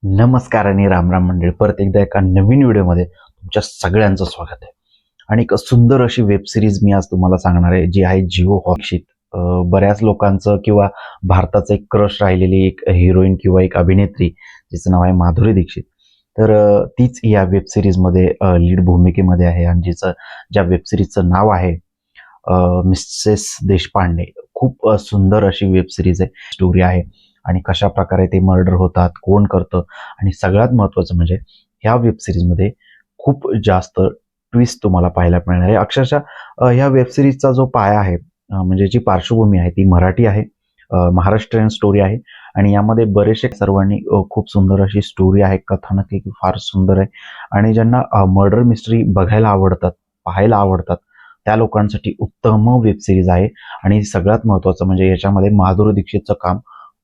नमस्कार आणि रामराम मंडळी, परत एकदा एका नवीन व्हिडिओमध्ये तुमच्या सगळ्यांचं स्वागत आहे. आणि एक सुंदर अशी वेब सिरीज मी आज तुम्हाला सांगणार आहे, जी आहे जिओ हॉटशीट. बऱ्याच लोकांचं किंवा भारताचं एक क्रश राहिलेली एक हिरोईन किंवा एक अभिनेत्री, जिचं नाव आहे माधुरी दीक्षित. तर तीच या वेब सिरीजमध्ये लीड भूमिकेमध्ये आहे आणि ज्या वेब सिरीजचं नाव आहे मिसेस देशपांडे. खूप सुंदर अशी वेब सिरीज आहे, स्टोरी आहे आणि कशा प्रकारे ते मर्डर होतात, कोण करतं आणि सगळ्यात महत्त्वाचं म्हणजे ह्या वेब सिरीजमध्ये खूप जास्त ट्विस्ट तुम्हाला पाहायला मिळणार आहे. अक्षरशः ह्या वेब सिरीजचा जो पाया आहे, म्हणजे जी पार्श्वभूमी आहे ती मराठी आहे, महाराष्ट्रीयन स्टोरी आहे आणि यामध्ये बरेचसे सर्वांनी खूप सुंदर अशी स्टोरी आहे, कथानक फार सुंदर आहे आणि ज्यांना मर्डर मिस्ट्री बघायला आवडतात, पाहायला आवडतात त्या लोकांसाठी उत्तम वेब सिरीज आहे. आणि सगळ्यात महत्त्वाचं म्हणजे याच्यामध्ये माधुरी दीक्षितचं काम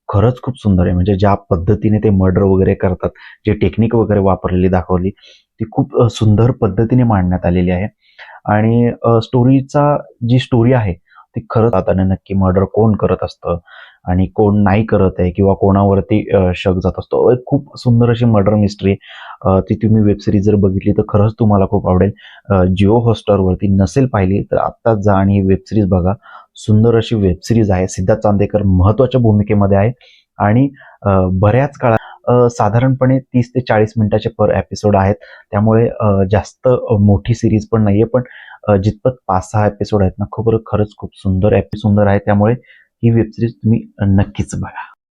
खरंच खूप सुंदर आहे. म्हणजे ज्या पद्धतीने ते मर्डर वगैरे करतात, जे टेक्निक वगैरे वापरलेली दाखवली, ती खूप सुंदर पद्धतीने मांडण्यात आलेली आहे. आणि स्टोरीचा जी स्टोरी आहे ती खरंच आता नक्की मर्डर कोण करत असतं आणि कोण नाही करत आहे किंवा कोणावरती शक जात असतो. एक खूप सुंदर अशी मर्डर मिस्ट्री. ती तुम्ही वेब सिरीज जर बघितली तर खरंच तुम्हाला खूप आवडेल. जिओ हॉटस्टारवरती नसेल पाहिली तर आत्ताच जा आणि ही वेब सिरीज बघा. सुंदर अशी वेब सिरीज आहे. सिद्धार्थ चांदेकर महत्त्वाच्या भूमिकेमध्ये आहे आणि बऱ्याच काळात साधारणपणे 30 ते 40 मिनिटाचे पर एपिसोड आहेत. त्यामुळे जास्त मोठी सिरीज पण नाहीये, पण जितपत 5-6 एपिसोड आहेत ना, खरंच खूप सुंदर सुंदर आहे. त्यामुळे ही वेब सिरीज तुम्ही नक्कीच बघा.